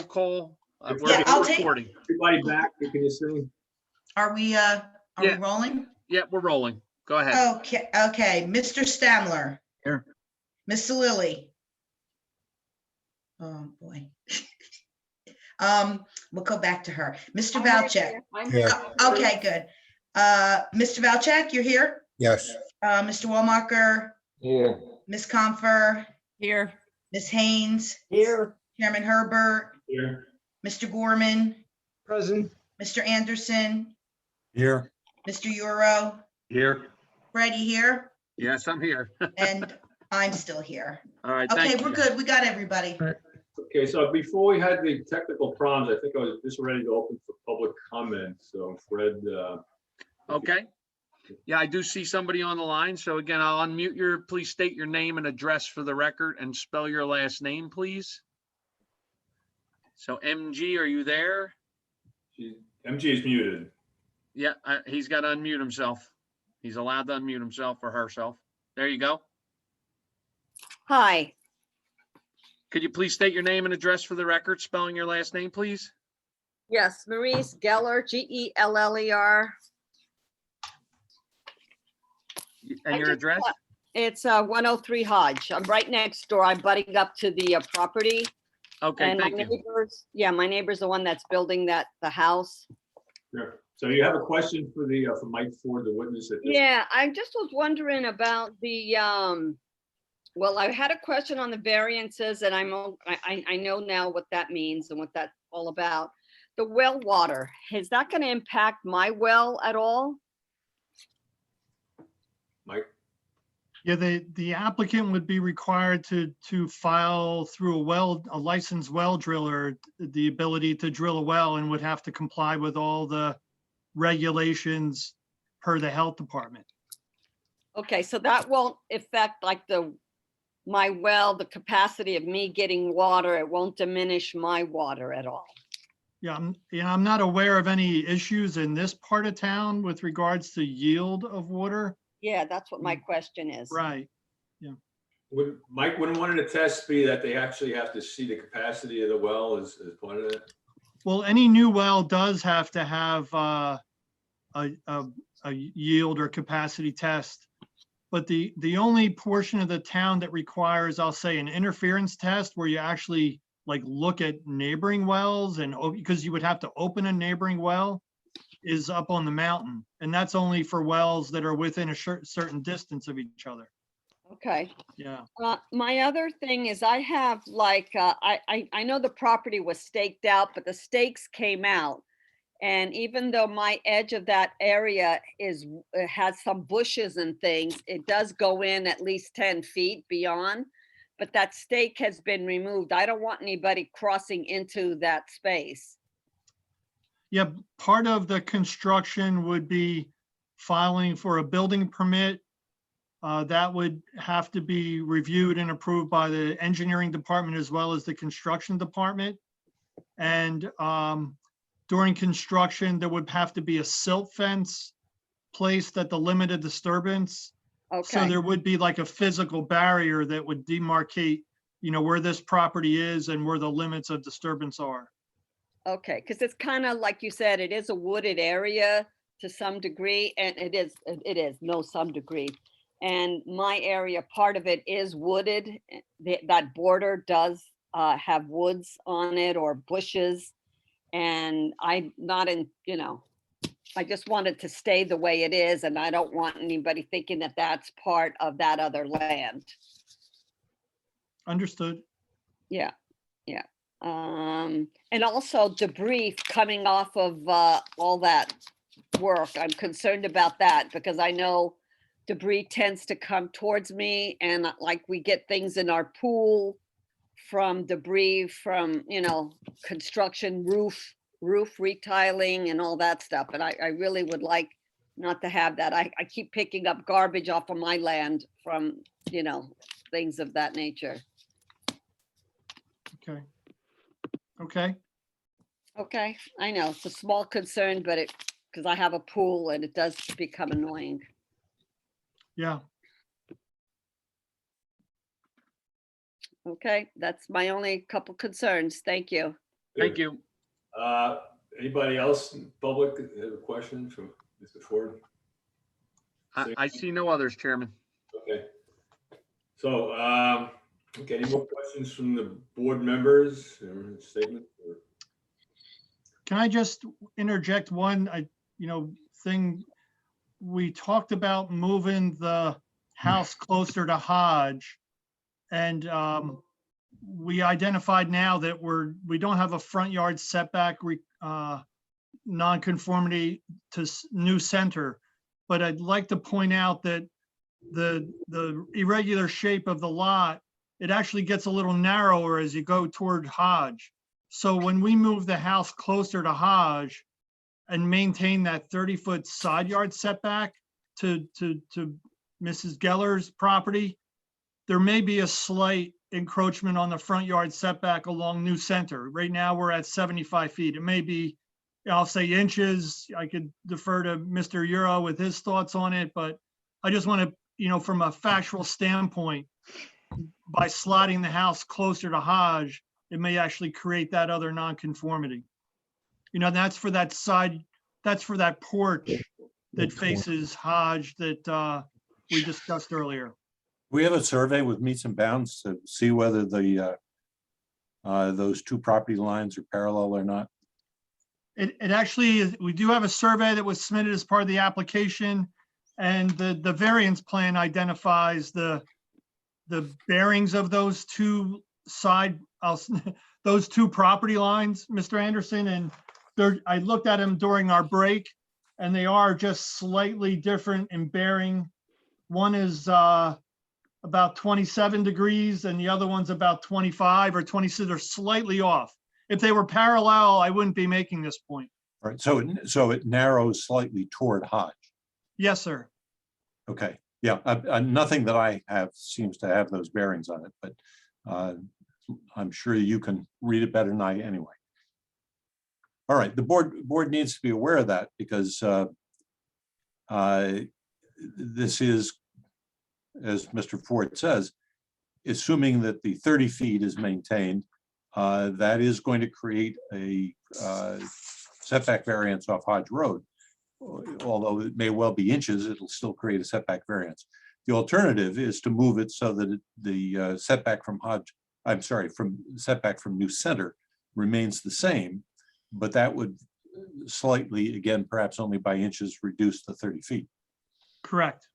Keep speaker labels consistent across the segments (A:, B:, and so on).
A: call.
B: Yeah, I'll take-
A: recording.
C: Everybody back, can you see?
B: Are we
A: Yeah.
B: rolling?
A: Yeah, we're rolling. Go ahead.
B: Okay, Mr. Stamler.
A: Here.
B: Mr. Lilly. Oh, boy. We'll go back to her. Mr. Valchek. Okay, good. Mr. Valchek, you're here?
D: Yes.
B: Mr. Walmacher,
D: Here.
B: Ms. Comfer,
E: Here.
B: Ms. Haynes,
E: Here.
B: Chairman Herbert,
C: Here.
B: Mr. Gorman,
D: Present.
B: Mr. Anderson,
D: Here.
B: Mr. Euro,
A: Here.
B: Freddie here,
A: Yes, I'm here.
B: and I'm still here.
A: All right.
B: Okay,
A: thank
B: we're
A: you.
B: good. We got everybody.
C: Okay, so before we had the technical problems, I think I was just ready to open for public comment. So Fred.
A: Okay. Yeah, I do see somebody on the line. So again, I'll unmute your, please state your name and address for the record and spell your last name, please. So MG, are you there?
C: MG is muted.
A: Yeah, he's got to unmute himself. He's allowed to unmute himself or herself. There you go.
E: Hi,
A: Could you please state your name and address for the record, spelling your last name, please?
E: yes, Maurice Geller, Geller.
A: And your address?
E: It's 103 Hodge. I'm right next door. I'm butting up to the property.
A: Okay,
E: And my
A: thank you.
E: neighbors, yeah, my neighbor's the one that's building the house.
C: Sure. So you have a question for for Mike Ford, the witness at this?
E: Yeah, I just was wondering about the, well, I had a question on the variances and I know now what that means and what that's all about. The well water, is that going to impact my well at all?
C: Mike?
F: Yeah, the applicant would be required to file through a licensed well driller, the ability to drill a well, and would have to comply with all the regulations per the health department.
E: Okay, so that won't affect like my well, the capacity of me getting water, it won't diminish my water at all.
F: Yeah, I'm not aware of any issues in this part of town with regards to yield of water.
E: Yeah, that's what my question is.
F: Right.
C: Mike, wouldn't one of the tests be that they actually have to see the capacity of the well as part of it?
F: Well, any new well does have to have a yield or capacity test. But the only portion of the town that requires, I'll say, an interference test where you actually like look at neighboring wells and because you would have to open a neighboring well is up on the mountain. And that's only for wells that are within a certain distance of each other.
E: Okay.
F: Yeah.
E: My other thing is I have like, I know the property was staked out, but the stakes came out. And even though my edge of that area has some bushes and things, it does go in at least 10 feet beyond, but that stake has been removed. I don't want anybody crossing into that space.
F: Yeah, part of the construction would be filing for a building permit. That would have to be reviewed and approved by the engineering department as well as the construction department. And during construction, there would have to be a silt fence placed at the limit of disturbance. So
E: Okay,
F: there would be like a physical barrier that would demarcate, where this property is and where the limits of disturbance are.
E: okay, because it's kind of like you said, it is a wooded area to some degree, and it is, no, some degree. And my area, part of it is wooded. That border does have woods on it or bushes. And I'm not in, I just want it to stay the way it is. And I don't want anybody thinking that that's part of that other land.
F: Understood.
E: Yeah, yeah. And also debris coming off of all that work. I'm concerned about that because I know debris tends to come towards me, and like we get things in our pool from debris from, construction, roof retiling and all that stuff. And I really would like not to have that. I keep picking up garbage off of my land from, things of that nature.
F: Okay. Okay.
E: Okay, I know it's a small concern, but because I have a pool and it does become annoying.
F: Yeah.
E: Okay, that's my only couple concerns. Thank you.
A: Thank you.
C: Anybody else in public have a question from Mr. Ford?
A: I see no others, Chairman.
C: Okay. So, okay, any more questions from the board members or statements?
F: Can I just interject one, thing? We talked about moving the house closer to Hodge. And we identified now that we don't have a front yard setback nonconformity to new center. But I'd like to point out that the irregular shape of the lot, it actually gets a little narrower as you go toward Hodge. So when we move the house closer to Hodge and maintain that 30-foot side yard setback to Mrs. Geller's property, there may be a slight encroachment on the front yard setback along New Center. Right now, we're at 75 feet. It may be, I'll say inches. I could defer to Mr. Euro with his thoughts on it, but I just want to, from a factual standpoint, by sliding the house closer to Hodge, it may actually create that other nonconformity. That's for that side, that's for that porch that faces Hodge that we discussed earlier.
D: We have a survey with meets and bounds to see whether those two property lines are parallel or not.
F: It actually is. We do have a survey that was submitted as part of the application, and the variance plan identifies the bearings of those two those two property lines, Mr. Anderson, and I looked at them during our break, and they are just slightly different in bearing. One is about 27 degrees and the other one's about 25 or 26. They're slightly off. If they were parallel, I wouldn't be making this point.
D: All right, so it narrows slightly toward Hodge.
F: Yes, sir.
D: Okay, yeah, nothing that I have seems to have those bearings on it, but I'm sure you can read it better than I anyway. All right, the board needs to be aware of that because this is, as Mr. Ford says, assuming that the 30 feet is maintained, that is going to create a setback variance off Hodge Road. Although it may well be inches, it'll still create a setback variance. The alternative is to move it so that the setback from setback from New Center remains the same, but that would slightly, again, perhaps only by inches, reduce the 30 feet.
F: Correct.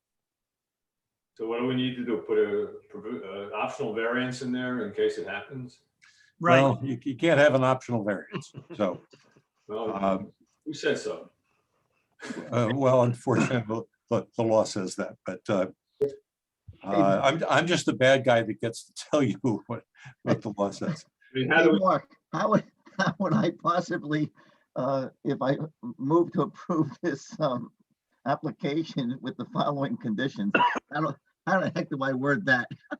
C: So what do we need to do? Put a optional variance in there in case it happens?
F: Right.
D: Well, you can't have an optional variance. So,
C: Well, who said so?
D: well, unfortunately, the law says that, but I'm just the bad guy that gets to tell you what the law says.
C: I mean,
G: Hey, Mark, how would I possibly, if I move to approve this application with the following conditions, how the heck do I word that?
C: I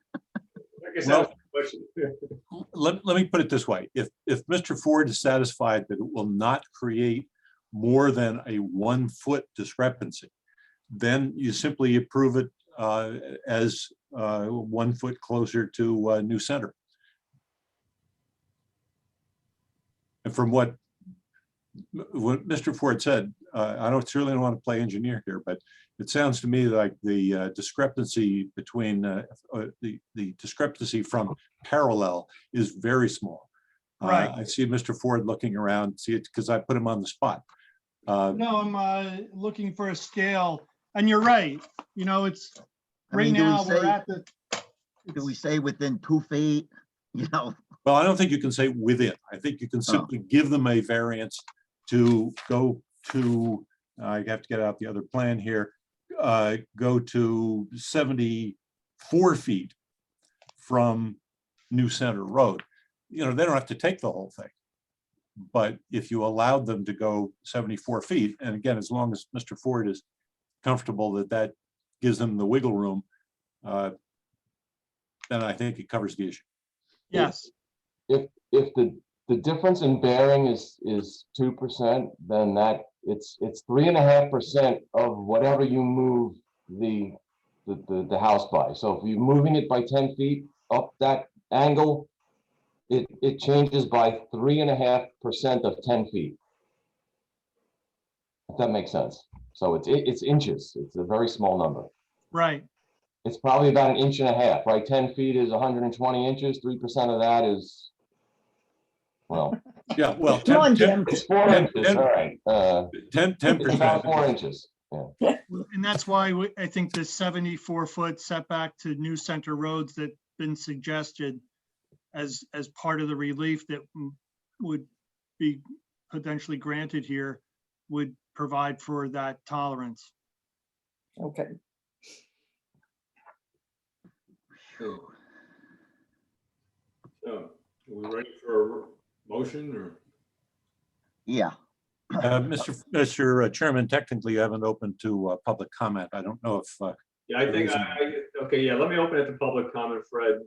C: guess
D: Well,
C: that was the question.
D: Let me put it this way. If Mr. Ford is satisfied that it will not create more than a 1 foot discrepancy, then you simply approve it as 1 foot closer to New Center. And from what Mr. Ford said, I certainly don't want to play engineer here, but it sounds to me like the discrepancy between the discrepancy from parallel is very small.
F: Right.
D: I see Mr. Ford looking around, see it because I put him on the spot.
F: No, I'm looking for a scale, and you're right. It's
G: I
F: right
G: mean,
F: now we're at the.
G: do we say within 2 feet?
D: Well, I don't think you can say within. I think you can simply give them a variance to go to, I have to get out the other plan here, go to 74 feet from New Center Road. They don't have to take the whole thing. But if you allowed them to go 74 feet, and again, as long as Mr. Ford is comfortable that gives them the wiggle room, then I think it covers the issue.
F: Yes.
H: If the difference in bearing is 2%, then it's 3.5% of whatever you move the house by. So if you're moving it by 10 feet up that angle, it changes by 3.5% of 10 feet. If that makes sense. So it's inches. It's a very small number.
F: Right.
H: It's probably about 1.5 inches, right? 10 feet is 120 inches. 3% of that is, well,
D: Yeah, well,
I: Come on, Jim.
H: it's 4 inches. All right.
D: 10%.
H: It's about 4 inches. Yeah.
F: And that's why I think the 74-foot setback to new center roads that's been suggested as part of the relief that would be potentially granted here would provide for that tolerance.
I: Okay.
C: So, are we ready for a motion or?
G: Yeah,
D: Mr. Chairman, technically you haven't opened to public comment. I don't know if,
C: Yeah, I think, okay, yeah, let me open it to public comment, Fred.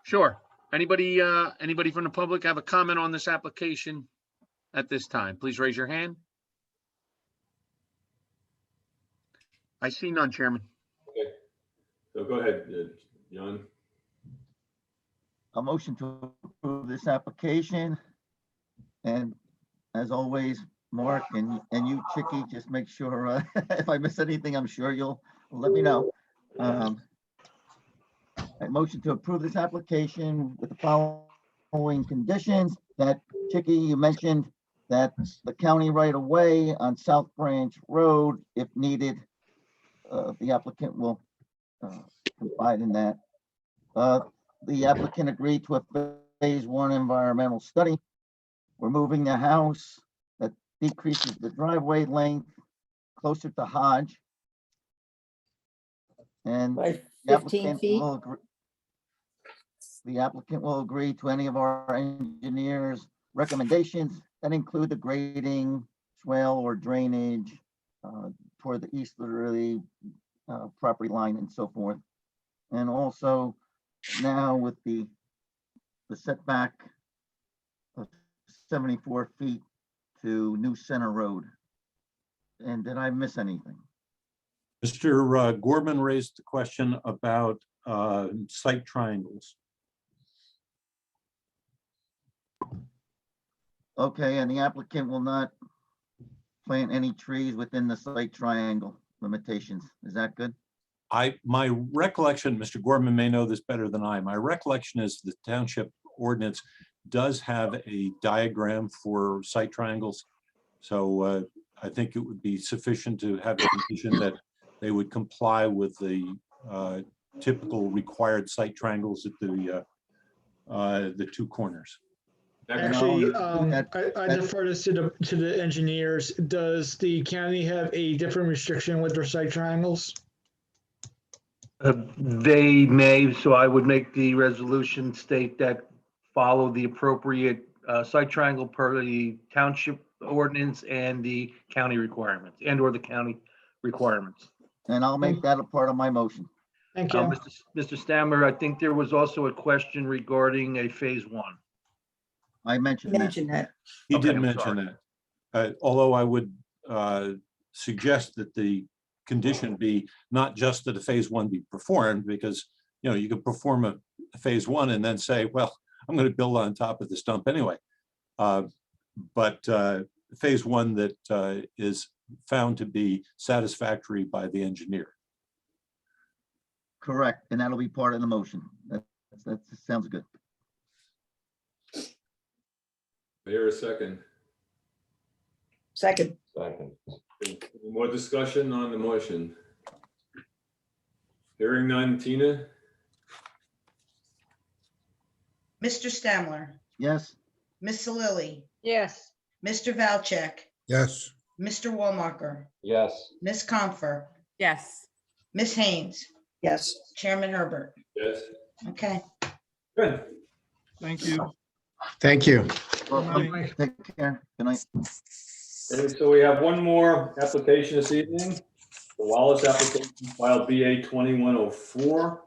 A: Sure. Anybody from the public have a comment on this application at this time? Please raise your hand. I see none, Chairman.
C: Okay, so go ahead, John.
G: a motion to approve this application. And as always, Mark and you, Chicky, just make sure, if I miss anything, I'm sure you'll let me know. A motion to approve this application with the following conditions that, Chicky, you mentioned that the county right of way on South Branch Road, if needed, the applicant will provide in that. The applicant agreed to a phase 1 environmental study. We're moving the house that decreases the driveway length closer to Hodge. And
I: By
G: the
I: 15
G: applicant
I: feet.
G: will agree. The applicant will agree to any of our engineers' recommendations that include the grading, swale or drainage toward the easterly property line and so forth. And also now with the setback of 74 feet to New Center Road. And did I miss anything?
D: Mr. Gorman raised the question about site triangles.
G: Okay, and the applicant will not plant any trees within the site triangle limitations. Is that good?
D: My recollection, Mr. Gorman may know this better than I, my recollection is the township ordinance does have a diagram for site triangles. So I think it would be sufficient to have a condition that they would comply with the typical required site triangles at the two corners.
J: Actually,
G: that-
J: I defer this to the engineers. Does the county have a different restriction with their site triangles?
A: They may, so I would make the resolution state that follow the appropriate site triangle per the township ordinance and the county requirements and/or the county requirements.
G: And I'll make that a part of my motion.
J: Thank you.
A: Mr. Stammer, I think there was also a question regarding a phase 1.
G: I mentioned that.
I: Mention that.
D: He
A: Okay,
D: did
A: I'm
D: mention
A: sorry.
D: that. Although I would suggest that the condition be not just that a phase 1 be performed, because you could perform a phase 1 and then say, well, I'm going to build on top of this dump anyway. But phase 1 that is found to be satisfactory by the engineer.
G: Correct, and that'll be part of the motion. That sounds good.
C: Here a second.
I: Second.
H: Second.
C: Any more discussion on the motion? Hearing none, Tina?
B: Mr. Stamler,
G: Yes,
B: Miss Lilly,
E: Yes.
B: Mr. Valchek,
K: yes,
B: Mr. Walmacher,
H: Yes.
B: Miss Comfer,
E: Yes.
B: Miss Haynes,
I: Yes.
B: Chairman Herbert.
C: Yes.
B: Okay.
C: Good.
F: Thank you.
K: thank you.
G: welcome.
J: Mike.
G: Take care. Good night.
C: Okay, so we have one more application this evening. The Wallace application file BA 2104.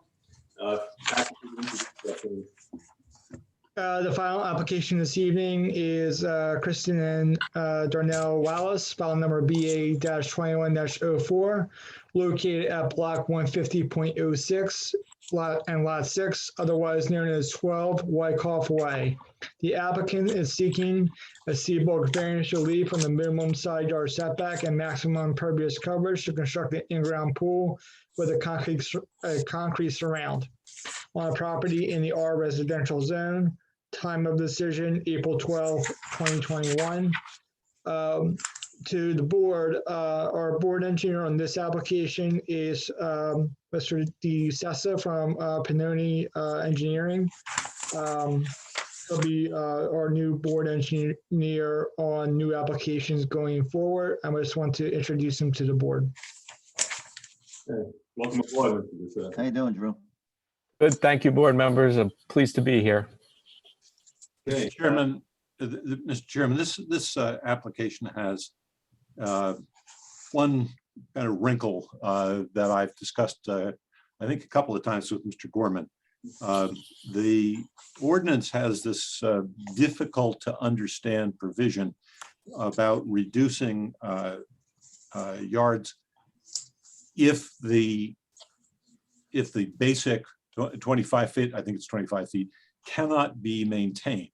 J: The final application this evening is Kristen and Darnell Wallace, file number BA-21-04, located at block 150.06, lot 6, otherwise known as 12 Wyckoff Way. The applicant is seeking a seaboard variance relief from the minimum side yard setback and maximum impervious coverage to construct an in-ground pool with a concrete surround on a property in the R residential zone. Time of decision, April 12, 2021. To the board, our board engineer on this application is Mr. Di Sessa from Pannoni Engineering. He'll be our new board engineer on new applications going forward. I just want to introduce him to the board.
C: Okay. Welcome aboard, Mr. Bissett.
G: How you doing, Drew?
I: Good, thank you, board members. I'm pleased to be here.
C: Okay,
D: Chairman, Mr. Chairman, this application has one kind of wrinkle that I've discussed, I think, a couple of times with Mr. Gorman. The ordinance has this difficult to understand provision about reducing yards if the basic 25 feet, I think it's 25 feet, cannot be maintained.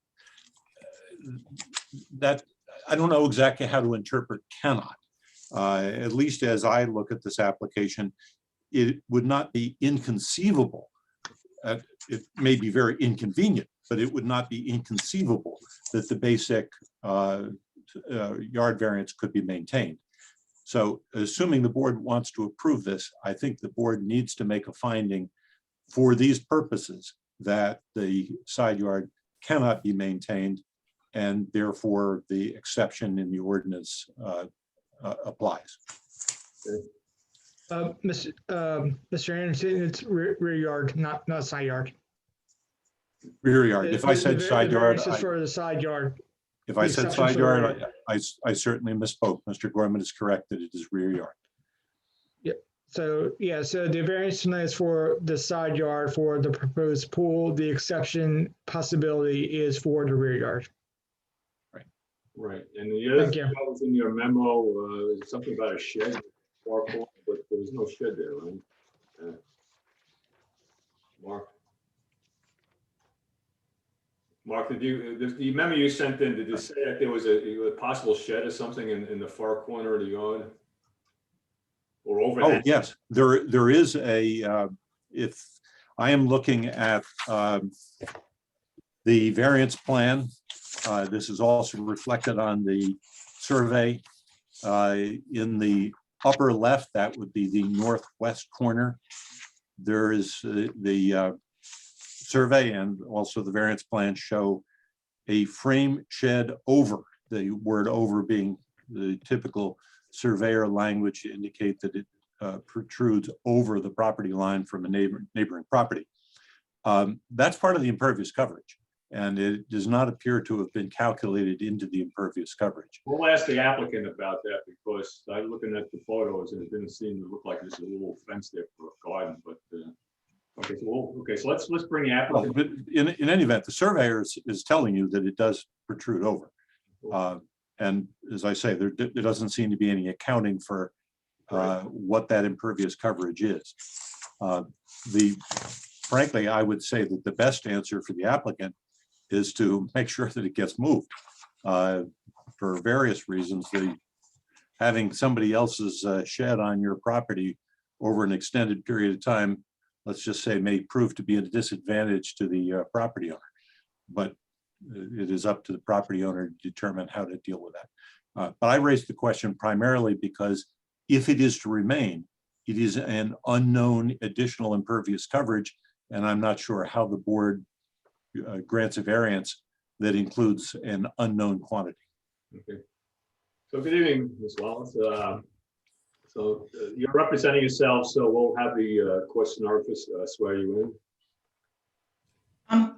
D: That I don't know exactly how to interpret cannot. At least as I look at this application, it would not be inconceivable. It may be very inconvenient, but it would not be inconceivable that the basic yard variance could be maintained. So assuming the board wants to approve this, I think the board needs to make a finding for these purposes that the side yard cannot be maintained, and therefore the exception in the ordinance applies.
J: Mr. Anderson, it's rear yard, not side yard.
D: Rear yard. If I said side yard,
J: This is for the side yard.
D: if I
J: the
D: said
J: exception
D: side
J: for
D: yard,
J: rear.
D: I certainly misspoke. Mr. Gorman is correct that it is rear yard.
J: So, yeah, so the variance tonight is for the side yard for the proposed pool. The exception possibility is for the rear yard.
C: right, and the other
J: Thank
C: thing
J: you.
C: that was in your memo is something about a shed, far corner, but there was no shed there, right? Mark, the memo you sent in, did you say that there was a possible shed or something in the far corner of the yard? Or over
D: Oh,
C: that?
D: yes, there is a, if I am looking at the variance plan, this is also reflected on the survey. In the upper left, that would be the northwest corner. There is the survey and also the variance plan show a frame shed over, the word over being the typical surveyor language to indicate that it protrudes over the property line from a neighboring property. That's part of the impervious coverage, and it does not appear to have been calculated into the impervious coverage.
C: We'll ask the applicant about that because I'm looking at the photos and it didn't seem to look like there's a little fence there for a garden, but okay, so let's bring the
D: Well,
C: applicant.
D: but in any event, the surveyor is telling you that it does protrude over. And as I say, there doesn't seem to be any accounting for what that impervious coverage is. Frankly, I would say that the best answer for the applicant is to make sure that it gets moved. For various reasons, having somebody else's shed on your property over an extended period of time, let's just say, may prove to be a disadvantage to the property owner. But it is up to the property owner to determine how to deal with that. But I raised the question primarily because if it is to remain, it is an unknown additional impervious coverage, and I'm not sure how the board grants a variance that includes an unknown quantity.
C: Okay. So good evening, Ms. Wallace. You're representing yourself, so we'll have the questionnaires swear you in.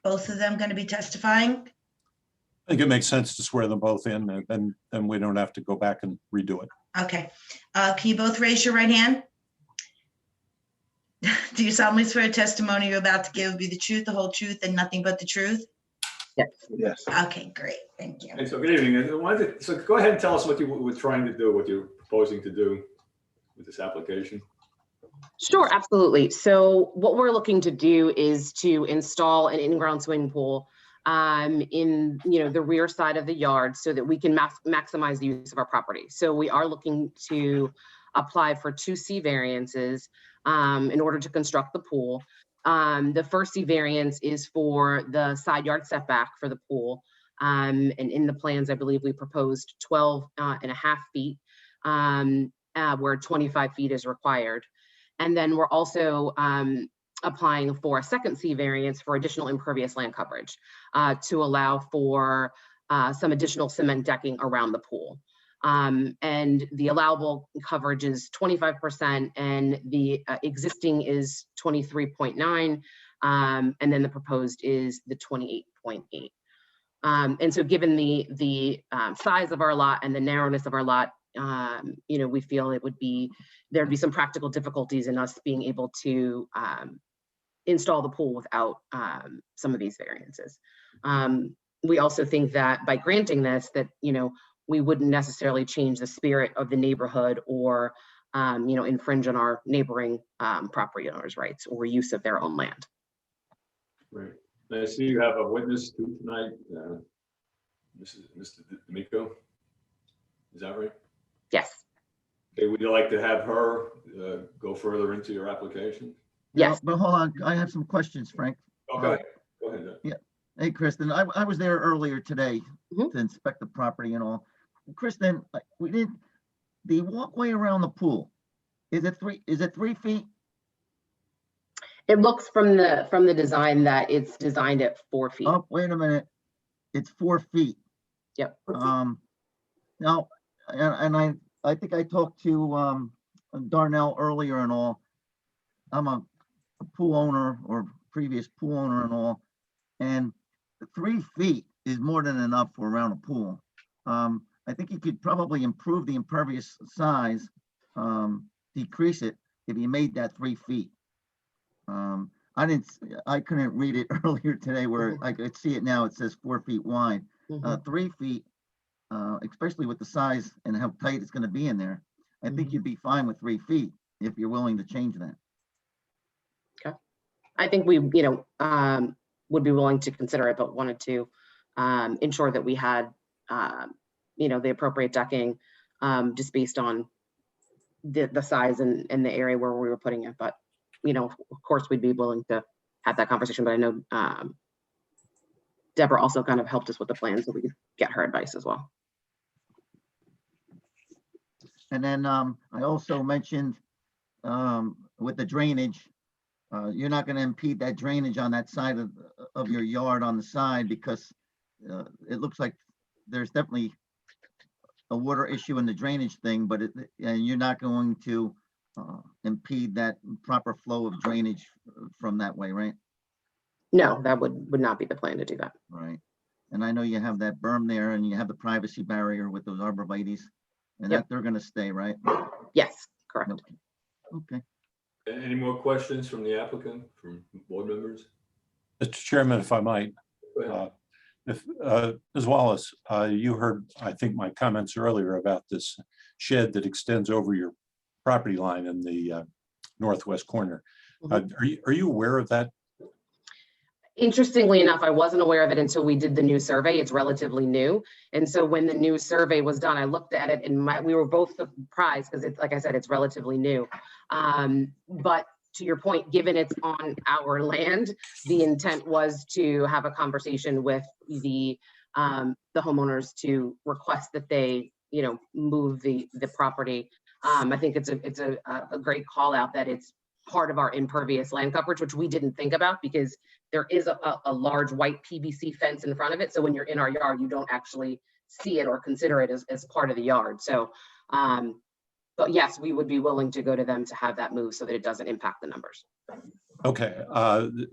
B: Both of them going to be testifying?
D: I think it makes sense to swear them both in, and then we don't have to go back and redo it.
B: Okay. Can you both raise your right hand? Do you solemnly swear testimony you're about to give will be the truth, the whole truth, and nothing but the truth?
G: Yes.
B: Okay, great. Thank you.
C: Hey, so good evening. So go ahead and tell us what you were trying to do, what you're proposing to do with this application.
K: Sure, absolutely. So what we're looking to do is to install an in-ground swimming pool in the rear side of the yard so that we can maximize the use of our property. So we are looking to apply for 2 C variances in order to construct the pool. The first C variance is for the side yard setback for the pool. And in the plans, I believe we proposed 12.5 feet where 25 feet is required. And then we're also applying for a second C variance for additional impervious land coverage to allow for some additional cement decking around the pool. And the allowable coverage is 25% and the existing is 23.9. And then the proposed is the 28.8. And so given the size of our lot and the narrowness of our lot, we feel there'd be some practical difficulties in us being able to install the pool without some of these variances. We also think that by granting this, that, we wouldn't necessarily change the spirit of the neighborhood or, infringe on our neighboring property owners' rights or use of their own land.
C: Right. I see you have a witness tonight, Mr. D'Amico. Is that right?
K: Yes.
C: Okay, would you like to have her go further into your application?
K: Yes.
G: But hold on, I have some questions, Frank.
C: Okay, go ahead.
G: Yeah. Hey, Kristen, I was there earlier today
K: Mhm.
G: to inspect the property and all. Kristen, the walkway around the pool, is it 3 feet?
K: It looks from the design that it's designed at 4 feet.
G: Oh, wait a minute. It's 4 feet.
K: Yep.
G: Now, and I think I talked to Darnell earlier and all. I'm a pool owner or previous pool owner and all, and 3 feet is more than enough for around a pool. I think you could probably improve the impervious size, decrease it if you made that 3 feet. I couldn't read it earlier today where I could see it now. It says 4 feet wide. 3 feet, especially with the size and how tight it's going to be in there, I think you'd be fine with 3 feet if you're willing to change that.
K: Okay. I think we, would be willing to consider it, but wanted to ensure that we had, the appropriate decking just based on the size and the area where we were putting it. But, of course, we'd be willing to have that conversation. But I know Deborah also kind of helped us with the plan so we could get her advice as well.
G: And then I also mentioned with the drainage, you're not going to impede that drainage on that side of your yard on the side because it looks like there's definitely a water issue in the drainage thing, but and you're not going to impede that proper flow of drainage from that way, right?
K: No, that would not be the plan to do that.
G: Right. And I know you have that berm there and you have the privacy barrier with those arborvitaes and
K: Yep.
G: that they're going to stay, right?
K: Yes, correct.
G: Okay.
C: Any more questions from the applicant, from board members?
D: Mr. Chairman, if I might,
C: Go ahead.
D: Ms. Wallace, you heard, I think, my comments earlier about this shed that extends over your property line in the northwest corner. Are you aware of that?
K: Interestingly enough, I wasn't aware of it until we did the new survey. It's relatively new. And so when the new survey was done, I looked at it and we were both surprised because it's, like I said, it's relatively new. But to your point, given it's on our land, the intent was to have a conversation with the homeowners to request that they, move the property. I think it's a great call out that it's part of our impervious land coverage, which we didn't think about because there is a large white PVC fence in front of it. So when you're in our yard, you don't actually see it or consider it as part of the yard. So, but yes, we would be willing to go to them to have that move so that it doesn't impact the numbers.
D: Okay,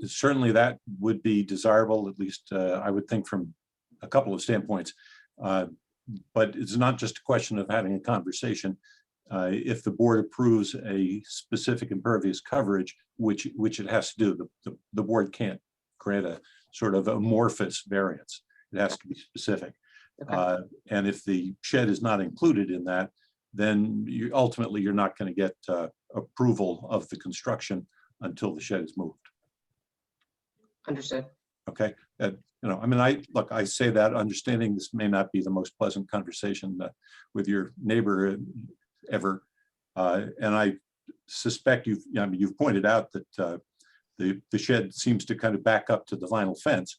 D: certainly that would be desirable, at least I would think from a couple of standpoints. But it's not just a question of having a conversation. If the board approves a specific impervious coverage, which it has to do, the board can't grant a sort of amorphous variance. It has to be specific.
K: Okay.
D: And if the shed is not included in that, then ultimately you're not going to get approval of the construction until the shed is moved.
K: Understood.
D: Okay, I mean, I say that understanding this may not be the most pleasant conversation with your neighbor ever. And I suspect you've pointed out that the shed seems to kind of back up to the vinyl fence.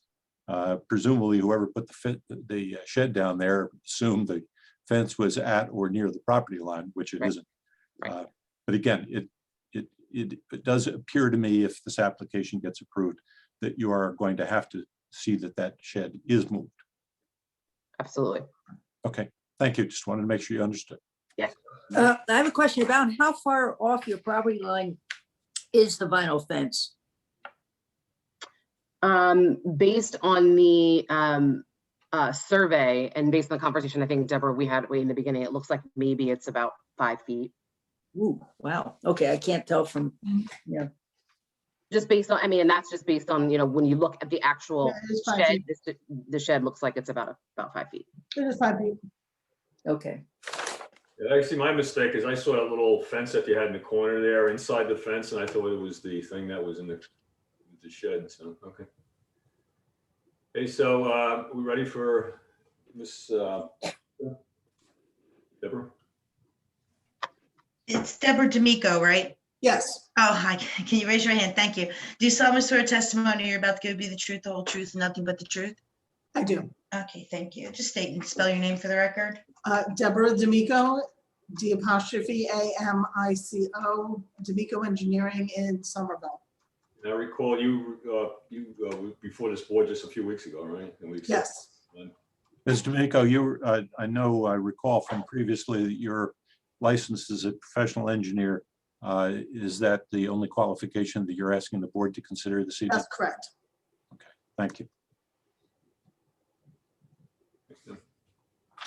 D: Presumably whoever put the shed down there assumed the fence was at or near the property line, which it
K: Right.
D: isn't.
K: Right.
D: But again, it does appear to me, if this application gets approved, that you are going to have to see that shed is moved.
K: Absolutely.
D: Okay, thank you. Just wanted to make sure you understood.
L: I have a question about how far off your property line is the vinyl fence?
K: Based on the survey and based on the conversation, I think, Deborah, we had way in the beginning, it looks like maybe it's about 5 feet.
L: Ooh, wow. Okay, I can't tell from,
K: Just based on, I mean, and that's just based on, when you look at the actual
M: Yeah, it is 5
K: shed,
M: feet.
K: the shed looks like it's about 5 feet.
M: It is 5 feet.
L: okay.
C: Yeah, actually, my mistake is I saw that little fence that you had in the corner there inside the fence, and I thought it was the thing that was in the shed, so, okay. Okay, so we ready for Miss Deborah?
B: It's Deborah D'Amico, right?
M: Yes,
B: Oh, hi. Can you raise your hand? Thank you. Do you solemnly swear testimony you're about to give be the truth, the whole truth, and nothing but the truth?
M: I do.
B: Okay, thank you. Just state and spell your name for the record.
M: Deborah D'Amico, D''Amico, D'Amico Engineering in Somerville.
C: And I recall you before this board just a few weeks ago, right? And we accepted-
M: Yes,
D: Ms. D'Amico, I know, I recall from previously that you're licensed as a professional engineer. Is that the only qualification that you're asking the board to consider this evening?
M: that's correct.
D: Thank you.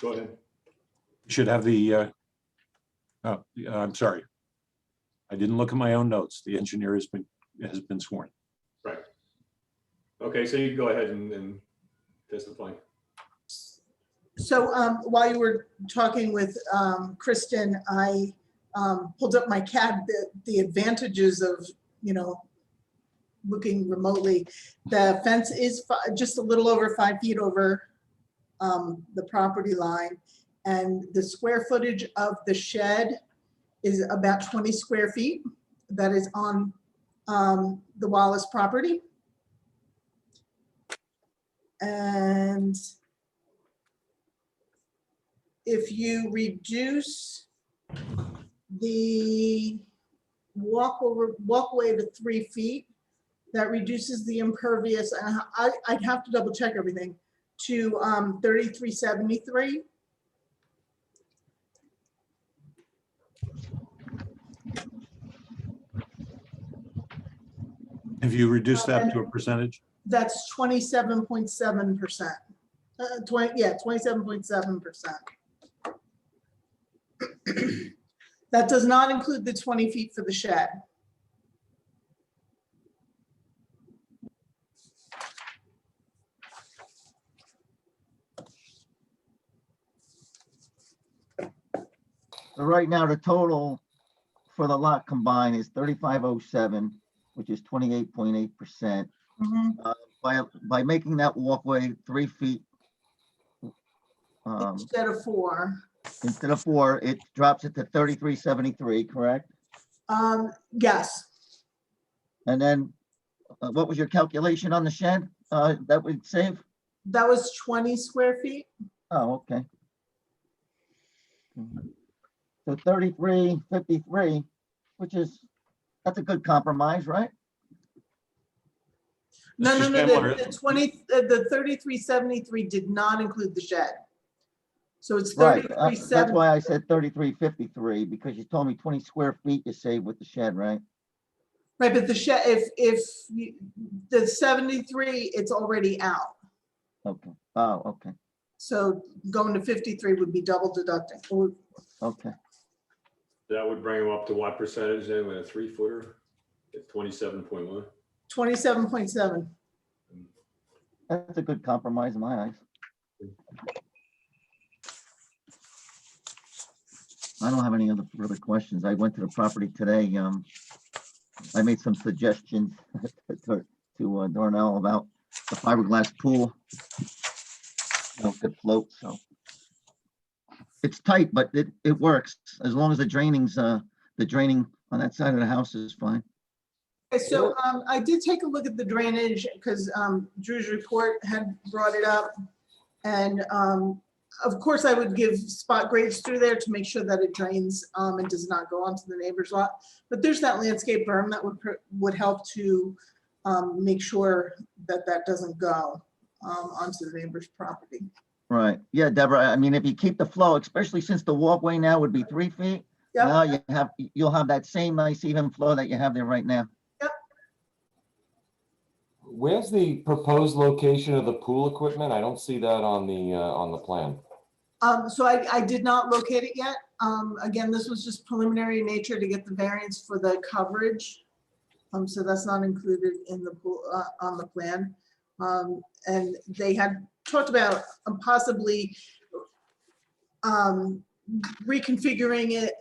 C: Go ahead.
D: You should have the, I'm sorry. I didn't look at my own notes. The engineer has been sworn.
C: Right. Okay, so you can go ahead and testify.
M: So while you were talking with Kristen, I pulled up my CAD, the advantages of, looking remotely. The fence is just a little over 5 feet over the property line. And the square footage of the shed is about 20 square feet. That is on the Wallace property. And if you reduce the walkway to 3 feet, that reduces the impervious, and I'd have to double check everything, to 3373.
D: Have you reduced that to a percentage?
M: That's 27.7%. 27.7%. That does not include the 20 feet for the shed.
G: So right now, the total for the lot combined is 3507, which is 28.8%. By making that walkway 3 feet
M: Instead of 4.
G: instead of 4, it drops it to 3373, correct?
M: Yes,
G: And then what was your calculation on the shed that would save?
M: that was 20 square feet.
G: Oh, okay. So 3353, that's a good compromise, right?
M: No,
D: Mr.
M: no,
D: Schindler.
M: the 3373 did not include the shed. So it's
G: Right, that's
M: 3370.
G: why I said 3353, because you told me 20 square feet you saved with the shed, right?
M: Right, but the shed, the 73, it's already out.
G: Okay, oh, okay,
M: So going to 53 would be double deducting.
G: okay.
C: That would bring them up to what percentage then with a 3-footer? 27.1.
M: 27.7.
G: That's a good compromise in my eyes. I don't have any other further questions. I went to the property today. I made some suggestions to Darnell about the fiberglass pool. Could float, so. It's tight, but it works as long as the draining on that side of the house is fine.
M: Okay, so I did take a look at the drainage because Drew's report had brought it up. And of course, I would give spot grades through there to make sure that it drains and does not go onto the neighbor's lot. But there's that landscape berm that would help to make sure that that doesn't go onto the neighbor's property.
G: Right. Yeah, Deborah. I mean, if you keep the flow, especially since the walkway now would be 3 feet,
M: Yep.
G: now you'll have that same nice even flow that you have there right now.
H: Where's the proposed location of the pool equipment? I don't see that on the plan.
M: So I did not locate it yet. Again, this was just preliminary in nature to get the variance for the coverage. So that's not included in the pool on the plan. And they had talked about possibly reconfiguring it,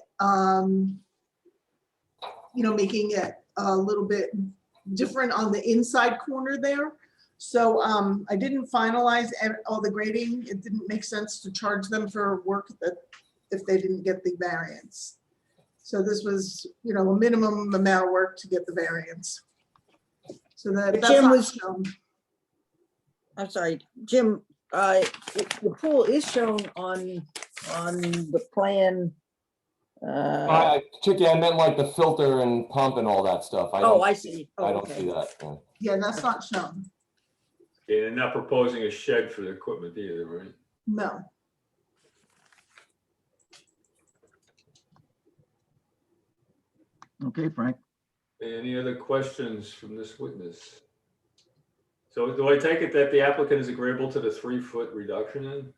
M: making it a little bit different on the inside corner there. So I didn't finalize all the grading. It didn't make sense to charge them for work that if they didn't get the variance. So this was, a minimum amount of work to get the variance. So that's
L: Jim
M: not
L: was-
M: shown.
L: I'm sorry, Jim, the pool is shown on the plan.
H: Chicky, I meant like the filter and pump and all that stuff.
L: I see.
H: I don't
L: Okay.
H: see that. Yeah.
M: Yeah, that's not shown.
C: Yeah, they're not proposing a shed for the equipment either, right?
M: No.
G: Okay, Frank.
C: Any other questions from this witness? So do I take it that the applicant is agreeable to the 3-foot reduction in?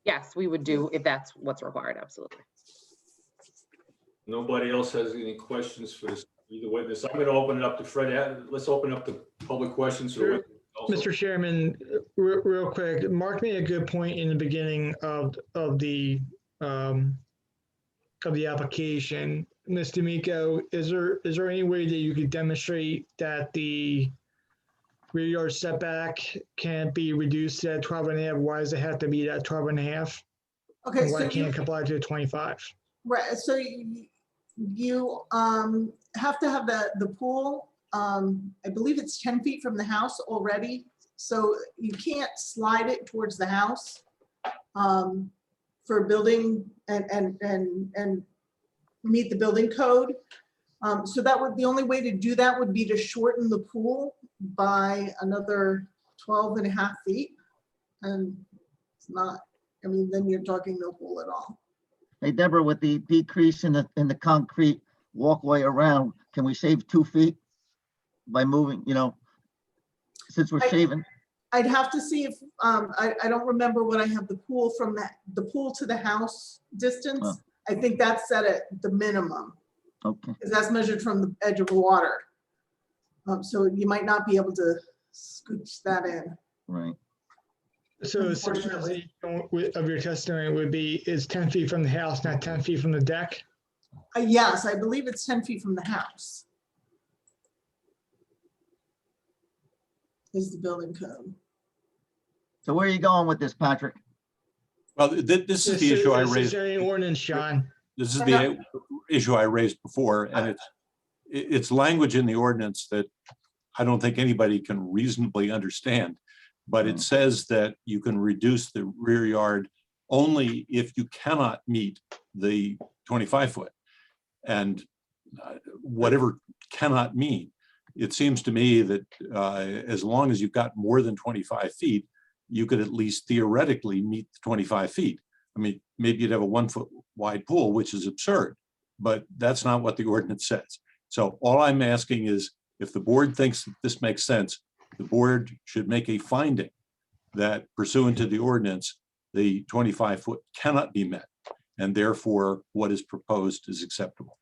K: Yes, we would do if that's what's required, absolutely.
C: Nobody else has any questions for this either witness. I'm going to open it up to Fred. Let's open up the public questions. For the witness also.
J: Mr. Chairman, real quick, Mark made a good point in the beginning of the application. Ms. D'Amico, is there any way that you could demonstrate that the rear yard setback can be reduced to 12.5? Why does it have to be at 12.5?
M: Okay,
J: And why
M: so
J: can't it comply to 25?
M: right, so you have to have the pool, I believe it's 10 feet from the house already. So you can't slide it towards the house for building and meet the building code. So the only way to do that would be to shorten the pool by another 12.5 feet. And it's not, then you're talking no pool at all.
G: Hey, Deborah, with the decrease in the concrete walkway around, can we save 2 feet by moving, since we're shaving?
M: I'd have to see if, I don't remember what I have the pool from the pool to the house distance.
G: Oh.
M: I think that's set at the minimum.
G: Okay.
M: Because that's measured from the edge of the water. So you might not be able to scooch that in.
G: Right.
J: So essentially, of your testimony would be, is 10 feet from the house, not 10 feet from the deck?
M: Yes, I believe it's 10 feet from the house. Is the building code.
G: So where are you going with this, Patrick?
D: Well, this is the issue I
J: This
D: raised.
J: is an ordinance, John.
D: This is the issue I raised before, and it's language in the ordinance that I don't think anybody can reasonably understand. But it says that you can reduce the rear yard only if you cannot meet the 25-foot. And whatever cannot mean, it seems to me that as long as you've got more than 25 feet, you could at least theoretically meet the 25 feet. I mean, maybe you'd have a 1 foot wide pool, which is absurd, but that's not what the ordinance says. So all I'm asking is, if the board thinks that this makes sense, the board should make a finding that pursuant to the ordinance, the 25-foot cannot be met, and therefore what is proposed is acceptable.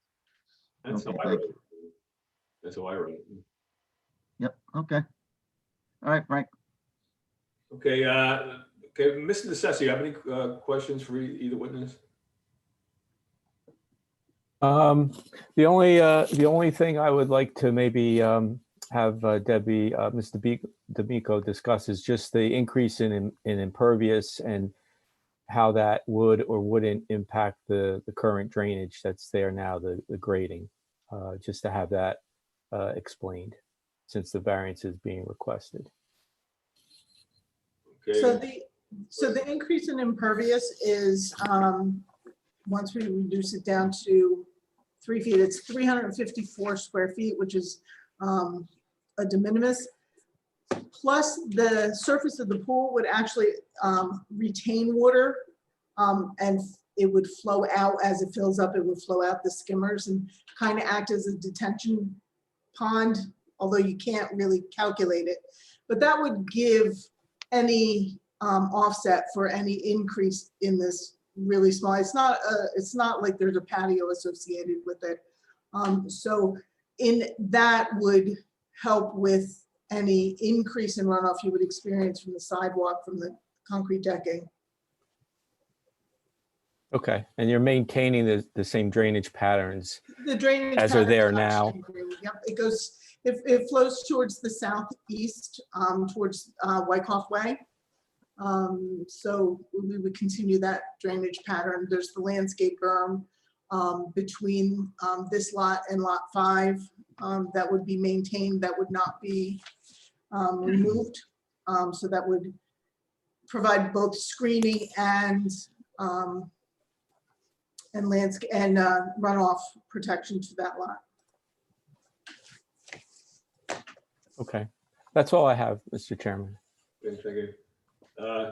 C: That's how I wrote it. That's how I wrote it.
G: Yep, okay. All right, Frank.
C: Okay, Okay, Mr. DeCessi, you have any questions for either witness?
I: The only thing I would like to maybe have Debbie, Mr. D'Amico discuss is just the increase in impervious and how that would or wouldn't impact the current drainage that's there now, the grading, just to have that explained, since the variance is being requested.
C: Okay.
M: So the increase in impervious is, once we reduce it down to 3 feet, it's 354 square feet, which is a de minimis. Plus the surface of the pool would actually retain water, and it would flow out as it fills up. It would flow out the skimmers and kind of act as a detention pond, although you can't really calculate it. But that would give any offset for any increase in this really small. It's not like there's a patio associated with it. So in that would help with any increase in runoff you would experience from the sidewalk, from the concrete decking.
I: Okay, and you're maintaining the same drainage patterns
M: The drainage
I: as are there
M: patterns
I: now.
M: actually agree. Yep, it flows towards the southeast, towards Wyckoff Way. So we would continue that drainage pattern. There's the landscape berm between this lot and lot 5 that would be maintained, that would not be removed. So that would provide both screening and landscape and runoff protection to that lot.
I: Okay, that's all I have, Mr. Chairman.
C: Okay, thank you.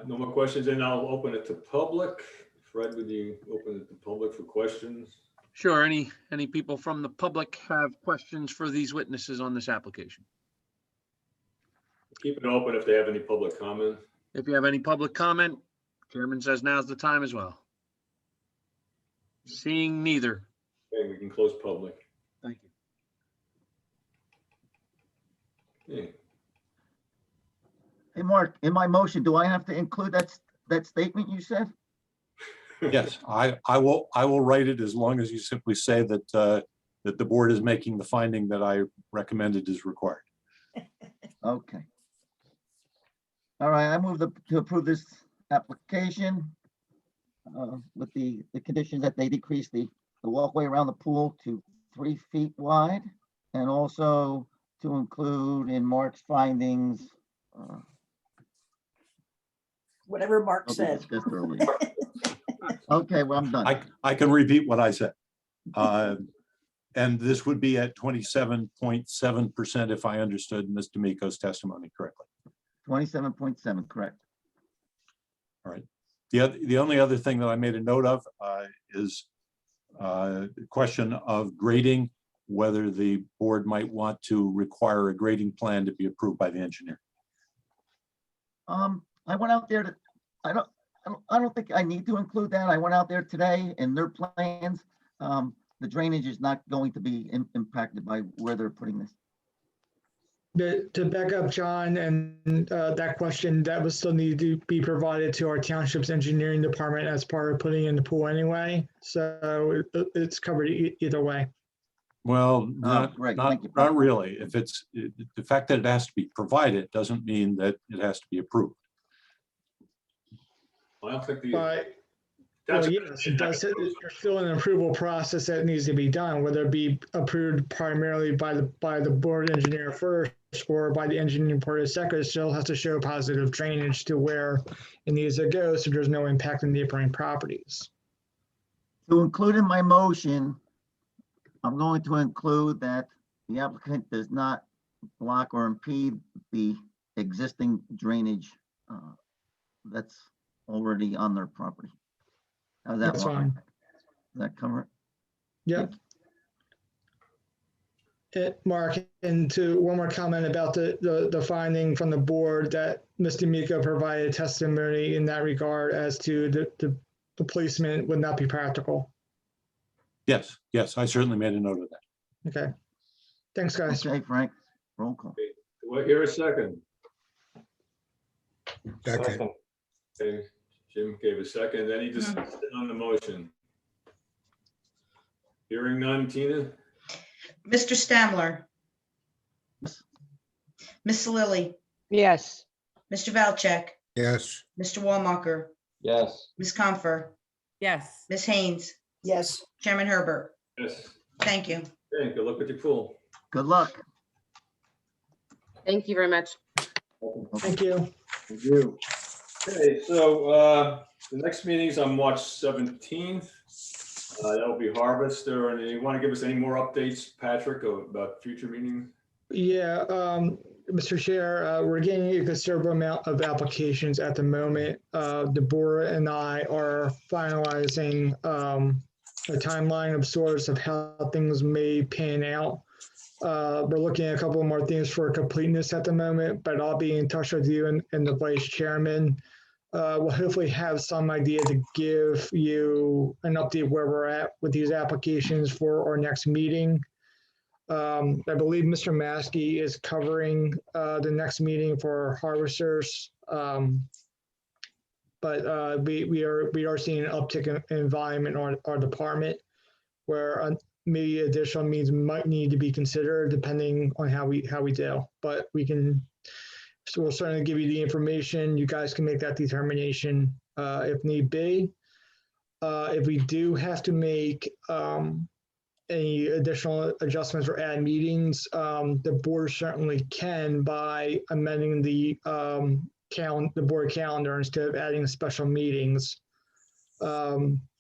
C: No more questions, and I'll open it to public. Fred, would you open it to public for questions?
A: Sure. Any people from the public have questions for these witnesses on this application?
C: Keep it open if they have any public comment.
A: If you have any public comment, Chairman says now's the time as well. Seeing neither.
C: Okay, we can close public.
A: Thank you.
C: Okay.
G: Hey, Mark, in my motion, do I have to include that statement you said?
D: Yes, I will write it as long as you simply say that that the board is making the finding that I recommended is required.
G: Okay. All right, I move to approve this application with the condition that they decrease the walkway around the pool to 3 feet wide, and also to include in Mark's findings.
L: Whatever Mark
G: okay,
L: said.
G: discussed earlier. Okay, well, I'm done.
D: I can repeat what I said. And this would be at 27.7% if I understood Ms. D'Amico's testimony correctly.
G: 27.7, correct.
D: All right. The only other thing that I made a note of is the question of grading, whether the board might want to require a grading plan to be approved by the engineer.
G: I went out there to, I don't think I need to include that. I went out there today and their plans, the drainage is not going to be impacted by where they're putting this.
J: To back up John and that question, that would still need to be provided to our township's engineering department as part of putting in the pool anyway. So it's covered either way.
D: Well, not really. If it's the fact that it has to be provided doesn't mean that it has to be approved.
C: I don't think
J: well, yes, it does. There's still an approval process that needs to be done, whether it be approved primarily by the board engineer first or by the engineering board second. It still has to show positive drainage to where it needs to go, so there's no impact on neighboring properties.
G: To include in my motion, I'm going to include that the applicant does not block or impede the existing drainage that's already on their property. How's that?
J: That's fine.
G: Does that cover it?
J: Yep. Mark, and to one more comment about the finding from the board that Mr. D'Amico provided testimony in that regard as to the placement would not be practical.
D: Yes, I certainly made a note of that.
J: Okay. Thanks, guys.
G: Okay, Frank, roll call.
C: Do I hear a second?
N: Second.
C: Okay, Jim gave a second. Any discussion on the motion? Hearing none, Tina?
B: Mr. Stamler, Miss Lilly,
L: Yes.
B: Mr. Valchek,
N: Yes.
B: Mr. Walmacher,
H: Yes.
B: Ms. Comfer,
L: Yes.
B: Ms. Haynes,
M: Yes.
B: Chairman Herbert.
C: Yes.
B: Thank you.
C: Okay, good luck with your pool.
G: Good luck.
K: Thank you very much.
J: Thank you.
C: Thank you. Okay, so the next meeting is on March 17th. That'll be harvester. And you want to give us any more updates, Patrick, about future meetings?
J: Yeah, Mr. Chair, we're getting a considerable amount of applications at the moment. Deborah and I are finalizing a timeline of sorts of how things may pan out. We're looking at a couple more things for completeness at the moment, but I'll be in touch with you and the vice chairman. We'll hopefully have some idea to give you an update where we're at with these applications for our next meeting. I believe Mr. Maskey is covering the next meeting for harvesters. But we are seeing an uptick in volume in our department, where maybe additional means might need to be considered depending on how we do. But so we'll certainly give you the information. You guys can make that determination if need be. If we do have to make any additional adjustments or add meetings, the board certainly can by amending the board calendar instead of adding special meetings.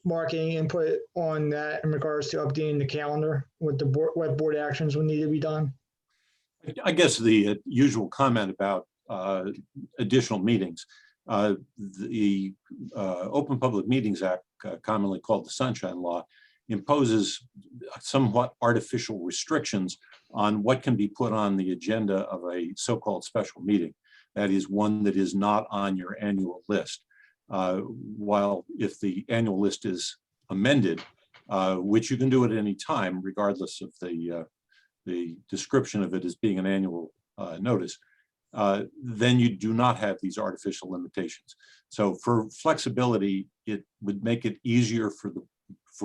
J: Mark, any input on that in regards to updating the calendar with the board, what board actions will need to be done?
D: I guess the usual comment about additional meetings. The Open Public Meetings Act, commonly called the Sunshine Law, imposes somewhat artificial restrictions on what can be put on the agenda of a so-called special meeting. That is one that is not on your annual list. While if the annual list is amended, which you can do at any time, regardless of the description of it as being an annual notice, then you do not have these artificial limitations. So for flexibility, it would make it easier for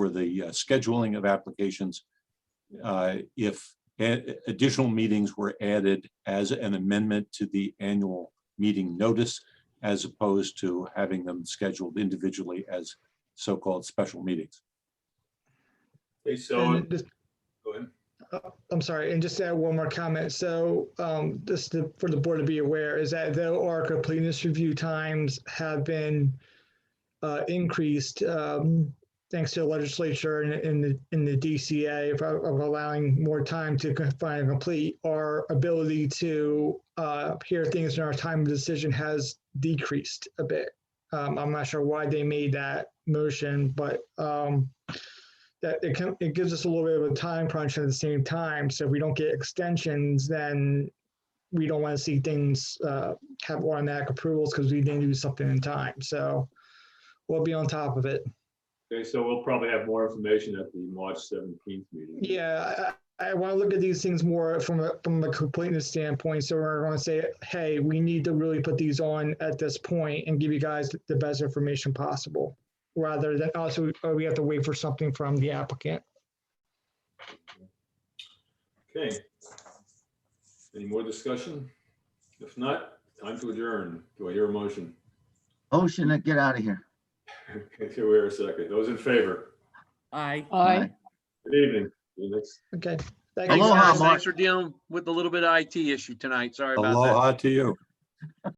D: the scheduling of applications if additional meetings were added as an amendment to the annual meeting notice, as opposed to having them scheduled individually as so-called special meetings.
C: Okay, so
J: Just,
C: go ahead.
J: I'm sorry, and just to add one more comment. So just for the board to be aware is that though our completeness review times have been increased, thanks to the legislature and the DCA of allowing more time to find and complete, our ability to hear things in our time of decision has decreased a bit. I'm not sure why they made that motion, but that it gives us a little bit of a time crunch at the same time. So if we don't get extensions, then we don't want to see things have automatic approvals because we didn't do something in time. So we'll be on top of it.
C: Okay, so we'll probably have more information at the March 17th meeting.
J: Yeah, I want to look at these things more from a completeness standpoint. So we're going to say, hey, we need to really put these on at this point and give you guys the best information possible, rather than also we have to wait for something from the applicant.
C: Okay. Any more discussion? If not, time to adjourn. Do I hear a motion?
G: Motion to get out of here.
C: Okay, so we're a second. Those in favor?
L: Aye.
G: Aye.
C: Good evening. See you next.
J: Okay. Thank
A: Thanks,
J: you.
G: Aloha,
A: guys.
G: Mark.
A: Thanks for dealing with a little bit of IT issue tonight. Sorry about that.
D: Aloha to you.